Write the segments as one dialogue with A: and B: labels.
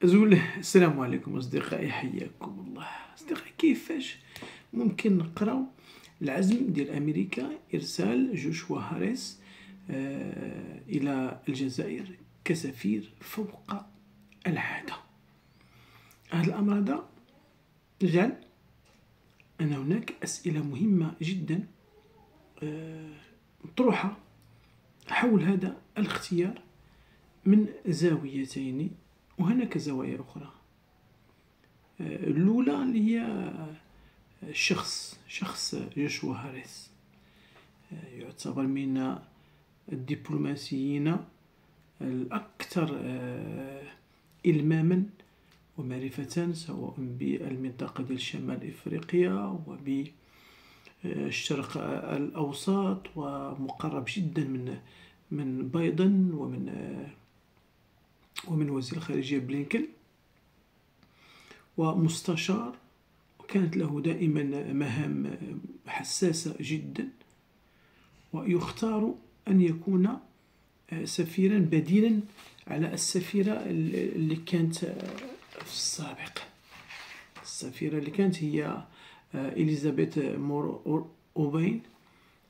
A: السلام عليكم أصدقائي، حياكم الله. أصدقائي، كيفاش ممكن نقراو العزم ديال أمريكا إرسال جوشوا هاريس إلى الجزائر كسفير فوق العادة؟ هذا الأمر هذا يجعل أن هناك أسئلة مهمة جدا مطروحة حول هذا الاختيار من زاويتين، وهناك زوايا أخرى. الأولى اللي هي شخص جوشوا هاريس، يعتبر من الدبلوماسيين الأكثر إلماما ومعرفة، سواء بالمنطقة ديال شمال إفريقيا وبالشرق الأوسط، ومقرب جدا من بايدن ومن وزير الخارجية بلينكن، ومستشار، وكانت له دائما مهام حساسة جدا، ويختار أن يكون سفيرا بديلا على السفيرة اللي كانت في السابق. السفيرة اللي كانت هي إليزابيث مور أوبين،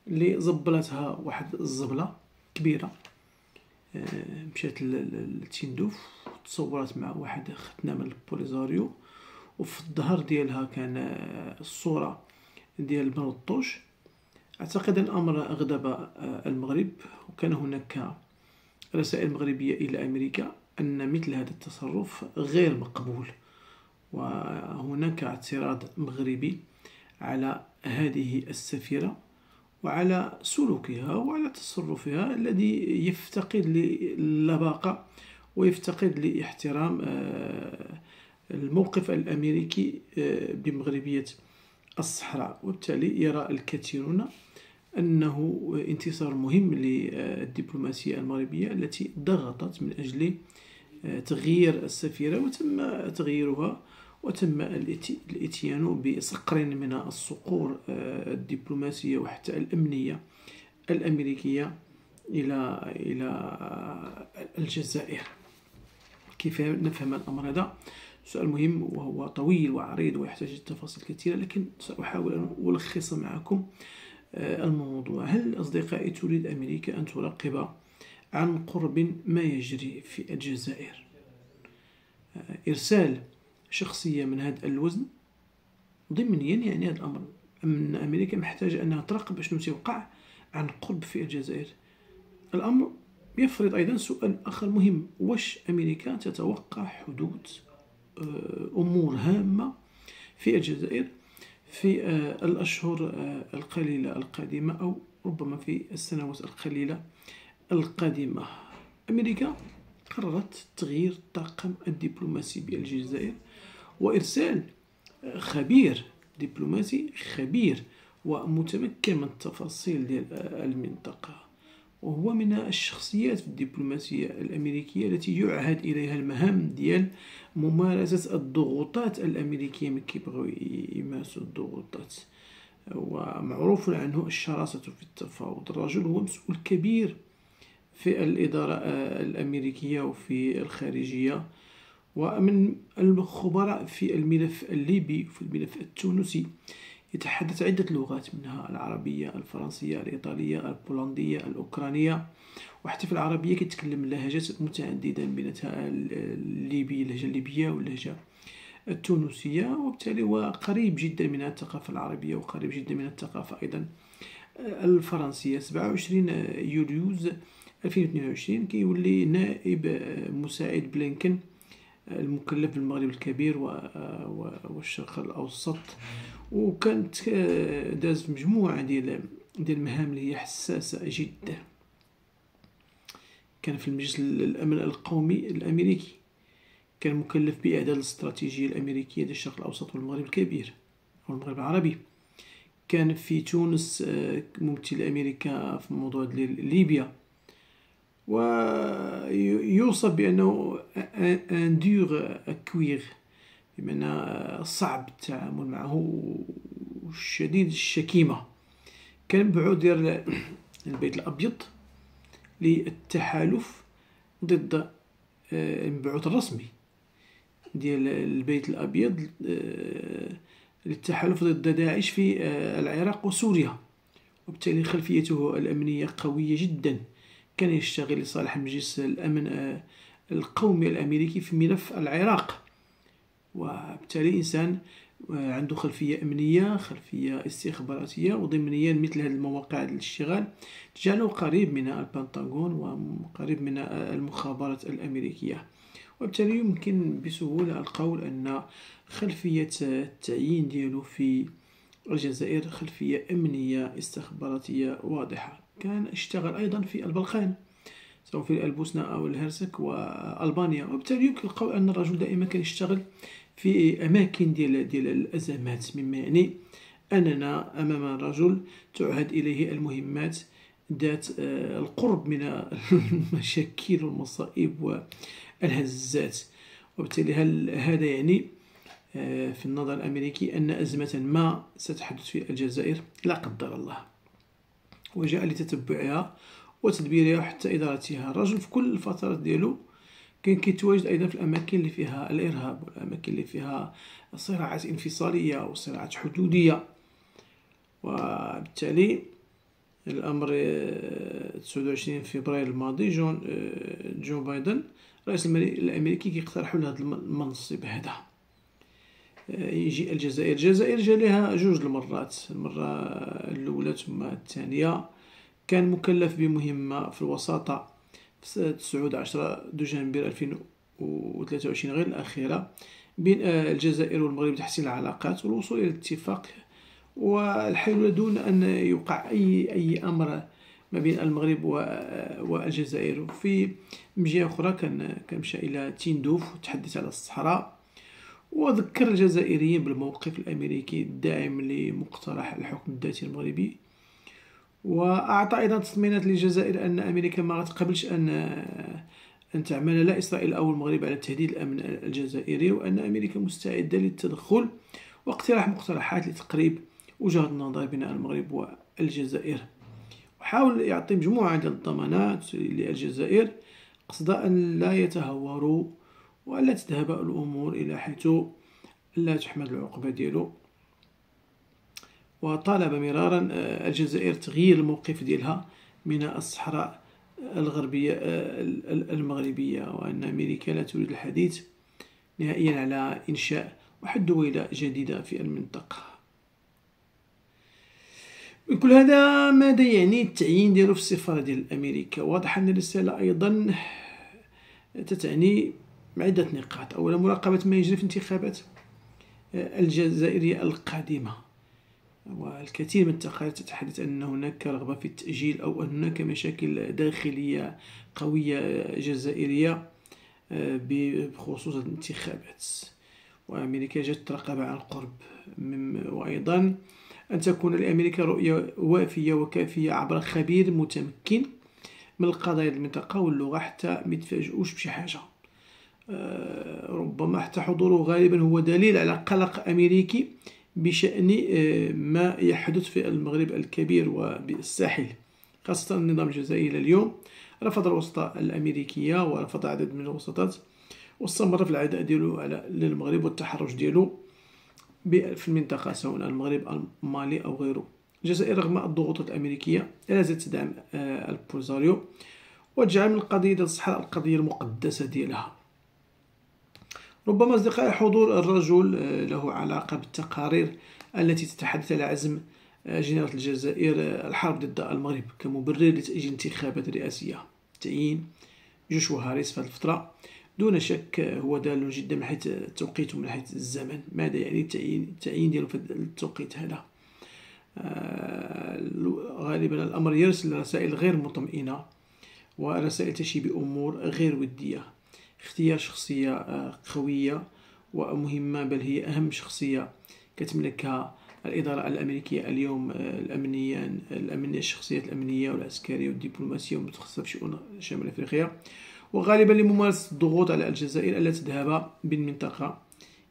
A: اللي زبلتها واحد الزبلة كبيرة، مشات لتندوف تصورت مع واحد ختنا من البوليزاريو، وفي الظهر ديالها كان الصورة ديال بنطوش. أعتقد أن الأمر أغضب المغرب، وكان هناك رسائل مغربية إلى أمريكا أن مثل هذا التصرف غير مقبول، وهناك اعتراض مغربي على هذه السفيرة وعلى سلوكها وعلى تصرفها الذي يفتقد للباقة ويفتقد لاحترام الموقف الأمريكي بمغربية الصحراء. وبالتالي يرى الكثيرون أنه انتصار مهم للدبلوماسية المغربية التي ضغطت من أجل تغيير السفيرة، وتم تغييرها، وتم الاتيان بصقر من الصقور الدبلوماسية وحتى الأمنية الأمريكية إلى الجزائر. كيف نفهم الأمر هذا؟ سؤال مهم وهو طويل وعريض ويحتاج تفاصيل كثيرة، لكن سأحاول أن ألخص معكم الموضوع. هل أصدقائي تريد أمريكا أن تراقب عن قرب ما يجري في الجزائر؟ إرسال شخصية من هذا الوزن ضمنيا يعني هذا الأمر أن أمريكا محتاجة أنها تراقب شنو توقع عن قرب في الجزائر. الأمر يفرض أيضا سؤال آخر مهم: واش أمريكا تتوقع حدوث أمور هامة في الجزائر في الأشهر القليلة القادمة، أو ربما في السنوات القليلة القادمة؟ أمريكا قررت تغيير الطاقم الدبلوماسي بالجزائر وإرسال خبير دبلوماسي خبير ومتمكن من التفاصيل ديال المنطقة، وهو من الشخصيات في الدبلوماسية الأمريكية التي يعهد إليها المهام ديال ممارسة الضغوطات الأمريكية من كيبغيو يمارسوا الضغوطات، ومعروف عنه الشراسة في التفاوض. الرجل هو مسؤول كبير في الإدارة الأمريكية وفي الخارجية، ومن الخبراء في الملف الليبي وفي الملف التونسي. يتحدث عدة لغات، منها العربية، الفرنسية، الإيطالية، البولندية، الأوكرانية، وحتى في العربية كيتكلم لهجات متعددة، بينها الليبي، اللهجة الليبية واللهجة التونسية، وبالتالي هو قريب جدا من الثقافة العربية وقريب جدا من الثقافة أيضا الفرنسية. 27 يوليوز 2022 كيولي نائب مساعد بلينكن المكلف بالمغرب الكبير والشرق الأوسط، وكانت داز في مجموعة ديال المهام اللي هي حساسة جدا. كان في المجلس الأمن القومي الأمريكي، كان مكلف بإعداد الاستراتيجية الأمريكية ديال الشرق الأوسط والمغرب الكبير أو المغرب العربي. كان في تونس ممثل أمريكا في موضوع ليبيا، ويوصف بأنه ان دور كوير، بمعنى صعب التعامل معه وشديد الشكيمة. كان بعود ديال البيت الأبيض للتحالف ضد المبعوث الرسمي ديال البيت الأبيض للتحالف ضد داعش في العراق وسوريا، وبالتالي خلفيته الأمنية قوية جدا. كان يشتغل لصالح مجلس الأمن القومي الأمريكي في ملف العراق، وبالتالي إنسان عنده خلفية أمنية، خلفية استخباراتية وضمنيا. مثل هذه المواقع الاشتغال تجعله قريب من البنتاغون وقريب من المخابرات الأمريكية، وبالتالي يمكن بسهولة القول أن خلفية التعيين ديالو في الجزائر خلفية أمنية استخباراتية واضحة. كان اشتغل أيضا في البلقان، سواء في البوسنة أو الهرسك وألبانيا، وبالتالي يمكن القول أن الرجل دائما كان يشتغل في أماكن ديال الأزمات، مما يعني أننا أمام رجل تعهد إليه المهمات ذات القرب من المشاكل والمصائب والهزات. وبالتالي هل هذا يعني في النظر الأمريكي أن أزمة ما ستحدث في الجزائر؟ لا قدر الله. وجاء لتتبعها وتدبيرها حتى إدارتها. الرجل في كل الفترات ديالو كان كيتواجد أيضا في الأماكن اللي فيها الإرهاب، والأماكن اللي فيها صراعات انفصالية وصراعات حدودية. وبالتالي الأمر 29 فبراير الماضي جو بايدن رئيس الأمريكي كيقترح له هذا المنصب هذا. يجي الجزائر جا لها جوج المرات، المرة الأولى ثم الثانية. كان مكلف بمهمة في الوساطة في 19 دجنبر 2023 غير الأخيرة بين الجزائر والمغرب لتحسين العلاقات والوصول إلى الاتفاق والحلول دون أن يوقع أي أمر ما بين المغرب والجزائر. في جهة أخرى كان مشى إلى تندوف وتحدث على الصحراء، وذكر الجزائريين بالموقف الأمريكي الداعم لمقترح الحكم الذاتي المغربي، وأعطى أيضا تطمينات للجزائر أن أمريكا ما غتقبلش أن تعمل لا إسرائيل أو المغرب على تهديد الأمن الجزائري، وأن أمريكا مستعدة للتدخل واقتراح مقترحات لتقريب وجهة النظر بين المغرب والجزائر. وحاول يعطي مجموعة من الضمانات للجزائر قصد أن لا يتهوروا وألا تذهب الأمور إلى حيث لا تحمد العقبة ديالو. وطالب مرارا الجزائر تغيير الموقف ديالها من الصحراء الغربية المغربية، وأن أمريكا لا تريد الحديث نهائيا على إنشاء واحد دويلة جديدة في المنطقة. من كل هذا ماذا يعني التعيين ديالو في السفارة ديال أمريكا؟ واضح أن الرسالة أيضا تتعني عدة نقاط. أولا، مراقبة ما يجري في الانتخابات الجزائرية القادمة، والكثير من التقارير تتحدث أن هناك رغبة في التأجيل أو أن هناك مشاكل داخلية قوية جزائرية بخصوص الانتخابات، وأمريكا جات تراقب عن قرب. وأيضا أن تكون لأمريكا رؤية وافية وكافية عبر خبير متمكن من القضايا المنطقة واللغة حتى ما يتفاجئوش بشي حاجة. ربما حتى حضوره غالبا هو دليل على قلق أمريكي بشأن ما يحدث في المغرب الكبير وبالساحل، خاصة النظام الجزائري اليوم رفض الوساطة الأمريكية ورفض عدد من الوساطات، واستمر في العداء ديالو للمغرب والتحرش ديالو في المنطقة سواء المغرب مالي أو غيره. الجزائر رغم الضغوطات الأمريكية لا زالت تدعم البوليزاريو وتجعل من القضية ديال الصحراء القضية المقدسة ديالها. ربما أصدقائي حضور الرجل له علاقة بالتقارير التي تتحدث على عزم جنرال الجزائر الحرب ضد المغرب كمبرر لتأجيل انتخابات رئاسية. تعيين جوشوا هاريس في هذه الفترة دون شك هو دال جدا من حيث التوقيت ومن حيث الزمن. ماذا يعني التعيين ديالو في التوقيت هذا؟ غالبا الأمر يرسل رسائل غير مطمئنة ورسائل تشي بأمور غير ودية. اختيار شخصية قوية ومهمة، بل هي أهم شخصية كتملكها الإدارة الأمريكية اليوم، الأمنية، الشخصيات الأمنية والعسكرية والدبلوماسية والمتخصصة في شؤون شمال أفريقيا، وغالبا لممارسة الضغوط على الجزائر ألا تذهب بالمنطقة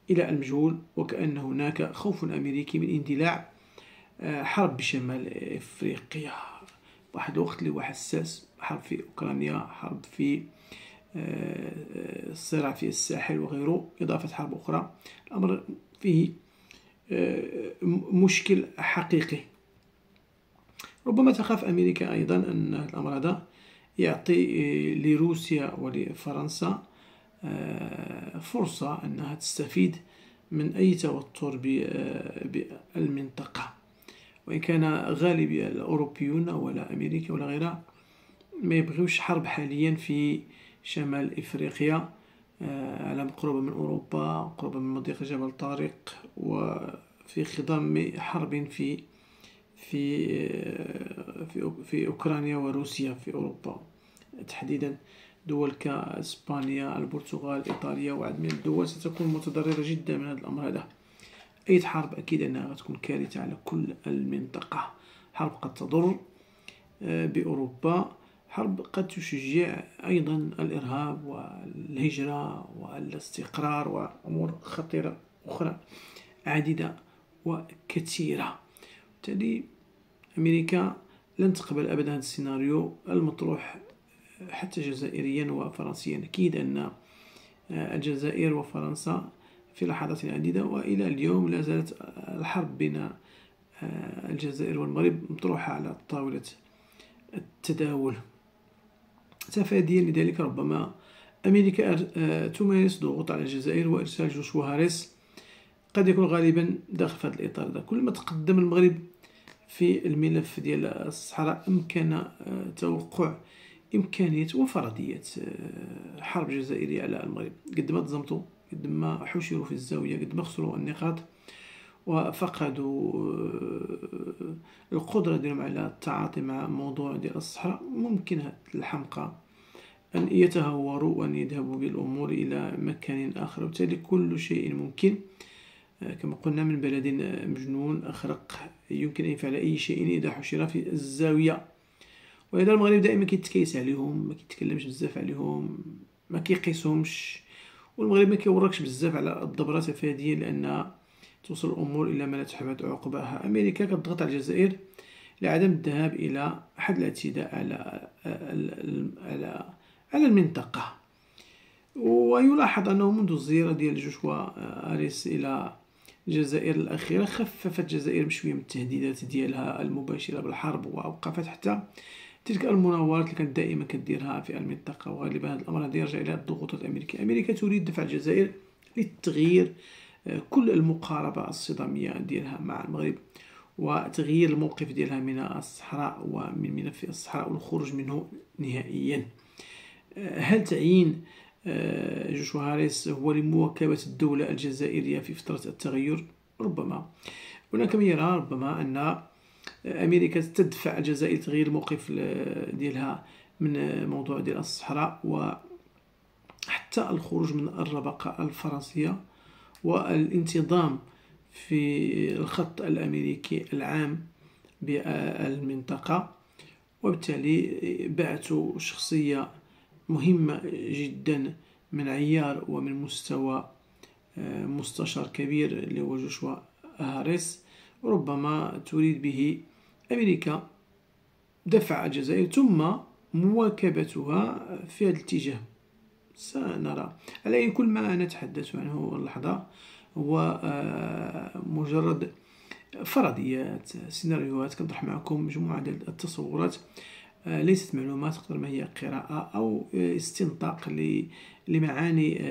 A: إلى المجهول، وكأن هناك خوف أمريكي من اندلاع حرب بشمال أفريقيا. واحد الوقت اللي هو حساس، حرب في أوكرانيا، حرب في الصراع في الساحل وغيره، إضافة حرب أخرى. الأمر فيه مشكل حقيقي. ربما تخاف أمريكا أيضا أن الأمر هذا يعطي لروسيا ولفرنسا فرصة أنها تستفيد من أي توتر بالمنطقة، وإن كان غالب الأوروبيون ولا أمريكا ولا غيرها ما يبغيوش حرب حاليا في شمال إفريقيا، على قرب من أوروبا، قرب من مضيق جبل طارق، وفي خضم حرب في أوكرانيا وروسيا في أوروبا تحديدا. دول كإسبانيا، البرتغال، إيطاليا وعدد من الدول ستكون متضررة جدا من هذا الأمر هذا. أي حرب أكيد أنها غتكون كارثة على كل المنطقة. حرب قد تضر بأوروبا، حرب قد تشجع أيضا الإرهاب والهجرة والاستقرار وأمور خطيرة أخرى عديدة وكثيرة. بالتالي أمريكا لن تقبل أبدا هذا السيناريو المطروح حتى جزائريا وفرنسيا. أكيد أن الجزائر وفرنسا في لحظات عديدة وإلى اليوم لا زالت الحرب بين الجزائر والمغرب مطروحة على طاولة التداول. تفاديا لذلك ربما أمريكا تمارس ضغوط على الجزائر وإرسال جوشوا هاريس قد يكون غالبا داخل في هذا الإطار ده. كل ما تقدم المغرب في الملف ديال الصحراء أمكن توقع إمكانية وفرضية حرب جزائرية على المغرب. قد ما تزمتوا، قد ما حشروا في الزاوية، قد ما خسروا النقاط وفقدوا القدرة ديالهم على التعاطي مع موضوع ديال الصحراء، ممكن هاد الحمقى أن يتهوروا وأن يذهبوا بالأمور إلى مكان آخر. وبالتالي كل شيء ممكن، كما قلنا من بلد مجنون أخرق يمكن أن يفعل أي شيء إذا حشر في الزاوية. ولذا المغرب دائما كيتكيس عليهم، ما كيتكلمش بزاف عليهم، ما كيقيسهمش، والمغرب ما كيوركش بزاف على الضبرة تفاديا لأنها توصل الأمور إلى ما لا تحمد عقباها. أمريكا كتضغط على الجزائر لعدم الذهاب إلى حد الاعتداء على المنطقة. ويلاحظ أنه منذ الزيارة ديال جوشوا هاريس إلى الجزائر الأخيرة خففت الجزائر بشوية من التهديدات ديالها المباشرة بالحرب، وأوقفت حتى تلك المناورات اللي كانت دائما كديرها في المنطقة. وغالبا هذا الأمر هذا يرجع إلى الضغوطات الأمريكية. أمريكا تريد دفع الجزائر للتغيير كل المقاربة الصدامية ديالها مع المغرب، وتغيير الموقف ديالها من الصحراء ومن ملف الصحراء والخروج منه نهائيا. هل تعين جوشوا هاريس هو لمواكبة الدولة الجزائرية في فترة التغير؟ ربما. هناك من يرى ربما أن أمريكا تدفع الجزائر تغيير الموقف ديالها من موضوع ديال الصحراء وحتى الخروج من الربقة الفرنسية والانتظام في الخط الأمريكي العام بالمنطقة. وبالتالي بعثوا شخصية مهمة جدا من عيار ومن مستوى مستشار كبير اللي هو جوشوا هاريس، وربما تريد به أمريكا دفع الجزائر ثم مواكبتها في هذا الاتجاه. سنرى. على كل ما نتحدث عنه اللحظة هو مجرد فرضيات، سيناريوهات، كنطرح معكم مجموعة ديال التصورات، ليست معلومات، تقدر ما هي قراءة أو استنطاق لمعاني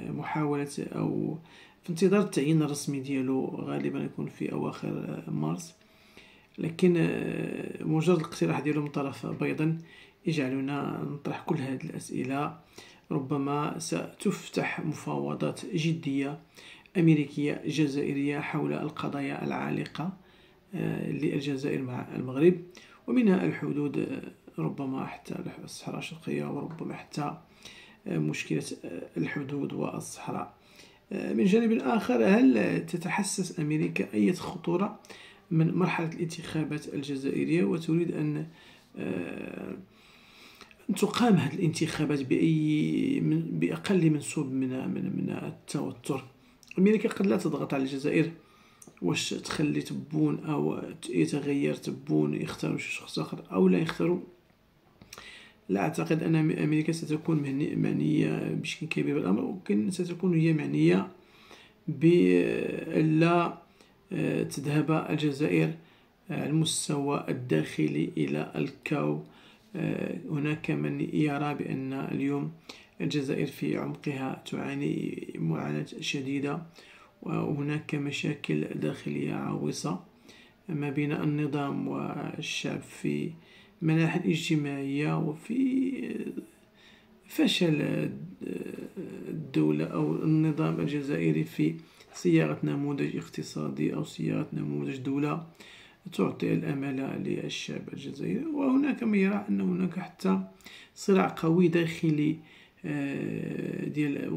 A: محاولة أو في انتظار التعيين الرسمي ديالو، غالبا يكون في أواخر مارس. لكن مجرد الاقتراح ديالو من طرف بيضا يجعلنا نطرح كل هذه الأسئلة. ربما ستفتح مفاوضات جدية أمريكية جزائرية حول القضايا العالقة للجزائر مع المغرب، ومنها الحدود، ربما حتى الصحراء الشرقية، وربما حتى مشكلة الحدود والصحراء. من جانب آخر، هل تتحسس أمريكا أي خطورة من مرحلة الانتخابات الجزائرية وتريد أن تقام هذه الانتخابات بأقل منسوب من التوتر؟ أمريكا قد لا تضغط على الجزائر واش تخلي تبون أو يتغير تبون يختاروا شي شخص آخر أو لا يختاروا لا أعتقد أن أمريكا ستكون معنية بشكل كبير بالأمر، ولكن ستكون هي معنية بألا تذهب الجزائر على المستوى الداخلي إلى الكاو. هناك من يرى بأن اليوم الجزائر في عمقها تعاني معاناة شديدة، وهناك مشاكل داخلية عويصة ما بين النظام والشعب في مناحي اجتماعية، وفي فشل الدولة أو النظام الجزائري في صياغة نموذج اقتصادي أو صياغة نموذج دولة تعطي الأمل للشعب الجزائري. وهناك من يرى أن هناك حتى صراع قوي داخلي ديال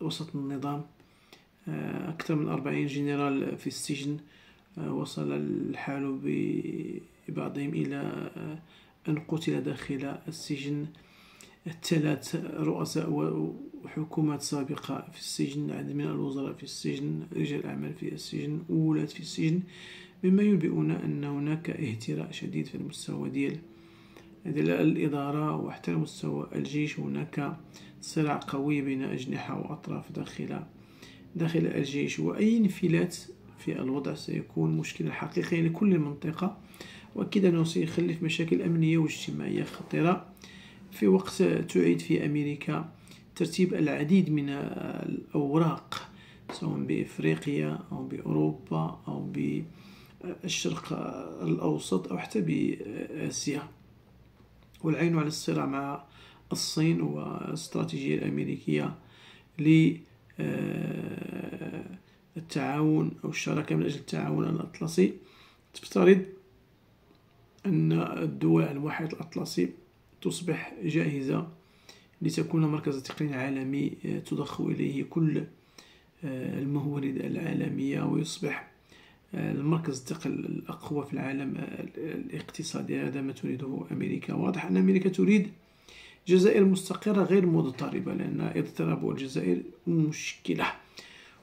A: وسط النظام. أكثر من 40 جنرال في السجن، وصل الحال ببعضهم إلى أن قتل داخل السجن. 3 رؤساء وحكومات سابقة في السجن، عدد من الوزراء في السجن، رجال أعمال في السجن، وولاة في السجن، مما ينبئنا أن هناك اهتراء شديد في المستوى ديال الإدارة وحتى مستوى الجيش. هناك صراع قوي بين أجنحة وأطراف داخل الجيش، وأي انفلات في الوضع سيكون مشكلة حقيقية لكل المنطقة، وأكيد أنه سيخلف مشاكل أمنية واجتماعية خطيرة. في وقت تعيد في أمريكا ترتيب العديد من الأوراق، سواء بإفريقيا أو بأوروبا أو بالشرق الأوسط أو حتى بآسيا، والعين على الصراع مع الصين والاستراتيجية الأمريكية للتعاون أو الشراكة من أجل التعاون الأطلسي، تفترض أن الدول على المحيط الأطلسي تصبح جاهزة لتكون مركز تقني عالمي تضخ إليه كل الموارد العالمية، ويصبح المركز الثقل الأقوى في العالم الاقتصادي. هذا ما تريده أمريكا. واضح أن أمريكا تريد جزائر مستقرة غير مضطربة، لأن اضطراب الجزائر مشكلة،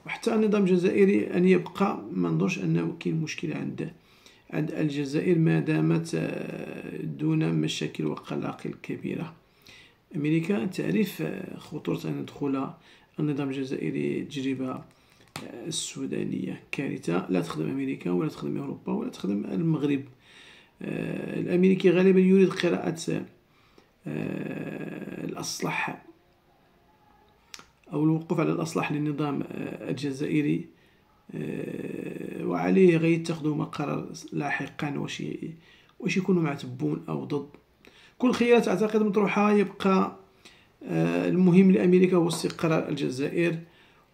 A: وحتى النظام الجزائري أن يبقى ما نظنش أنه كاين مشكلة عند الجزائر ما دامت دون مشاكل وقلاقل كبيرة. أمريكا تعرف خطورة أن يدخل النظام الجزائري تجربة السودانية كارثة. لا تخدم أمريكا ولا تخدم أوروبا ولا تخدم المغرب. الأمريكي غالبا يريد قراءة الأصلح أو الوقوف على الأصلح للنظام الجزائري، وعليه غيتخذوا قرار لاحقا واش يكونوا مع تبون أو ضد. كل خيارات أعتقد مطروحة. يبقى المهم لأمريكا هو استقرار الجزائر،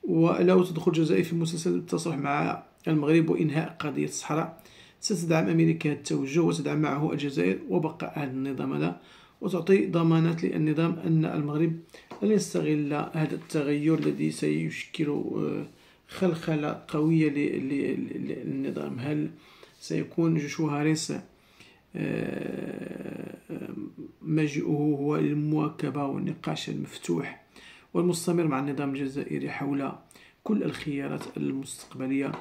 A: ولو تدخل الجزائر في مسلسل التصالح مع المغرب وإنهاء قضية الصحراء، ستدعم أمريكا هذا التوجه وتدعم معه الجزائر وبقاء هذا النظام هذا، وتعطي ضمانات للنظام أن المغرب لن يستغل هذا التغير الذي سيشكل خلخلة قوية للنظام. هل سيكون جوشو هاريس مجيئه هو للمواكبة والنقاش المفتوح والمستمر مع النظام الجزائري حول كل الخيارات المستقبلية؟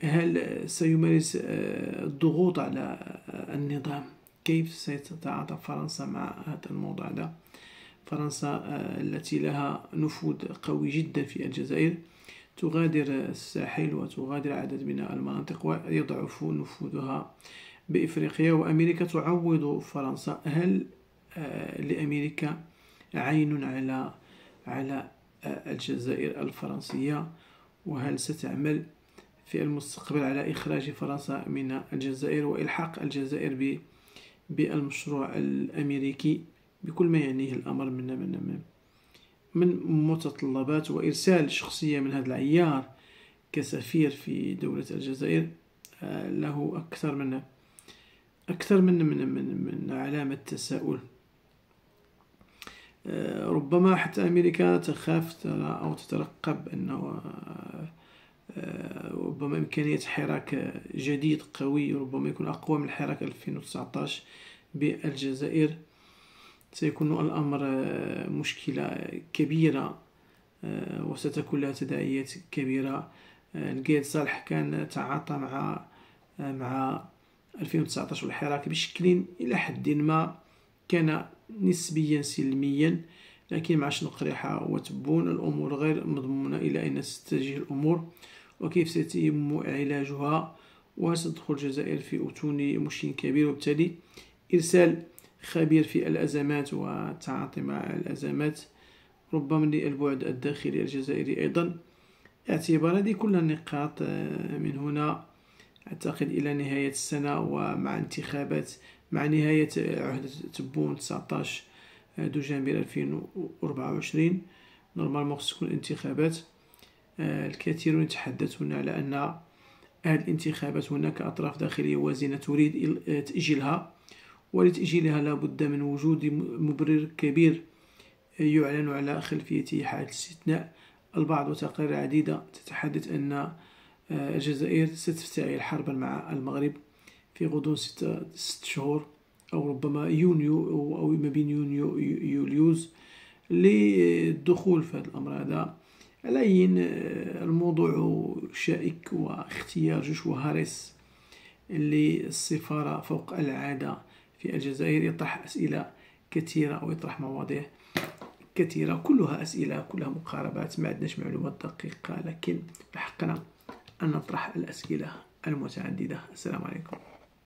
A: هل سيمارس الضغوط على النظام؟ كيف ستتعاطى فرنسا مع هذا الموضوع هذا؟ فرنسا التي لها نفوذ قوي جدا في الجزائر تغادر الساحل وتغادر عدد من المناطق ويضعف نفوذها بإفريقيا، وأمريكا تعوض فرنسا. هل لأمريكا عين على الجزائر الفرنسية؟ وهل ستعمل في المستقبل على إخراج فرنسا من الجزائر وإلحاق الجزائر بالمشروع الأمريكي بكل ما يعنيه الأمر من متطلبات وإرسال شخصية من هذا العيار كسفير في دولة الجزائر له أكثر من علامة تساؤل. ربما حتى أمريكا تخاف أو تترقب أنه ربما إمكانية حراك جديد قوي ربما يكون أقوى من حراك 2019 بالجزائر. سيكون الأمر مشكلة كبيرة وستكون لها تداعيات كبيرة. القيد صالح كان تعاطى مع 2019 والحراك بشكل إلى حد ما كان نسبيا سلميا، لكن مع شنقريحة وتبون الأمور غير مضمونة إلى أين ستتجه الأمور وكيف سيتم علاجها، وستدخل الجزائر في أتون مشكل كبير. وبالتالي إرسال خبير في الأزمات والتعاطي مع الأزمات ربما للبعد الداخلي الجزائري أيضا. اعتبار هذه كل النقاط من هنا أعتقد إلى نهاية السنة ومع انتخابات، مع نهاية عهدة تبون 19 دجنبر 2024 نورمالمون خص تكون الانتخابات. الكثيرون يتحدثون على أن هذه الانتخابات هناك أطراف داخلية وازنة تريد تأجيلها، ولتأجيلها لابد من وجود مبرر كبير يعلن على خلفيته حالة استثناء. البعض وتقارير عديدة تتحدث أن الجزائر ستفتعل حربا مع المغرب في غضون 6 شهور أو ربما يونيو أو ما بين يونيو يوليوز للدخول في هذا الأمر هذا. على أي الموضوع شائك، واختيار جوشوا هاريس للسفارة فوق العادة في الجزائر يطرح أسئلة كثيرة أو يطرح مواضيع كثيرة، كلها أسئلة كلها مقاربات، ما عندناش معلومات دقيقة، لكن بحقنا أن نطرح الأسئلة المتعددة. السلام عليكم.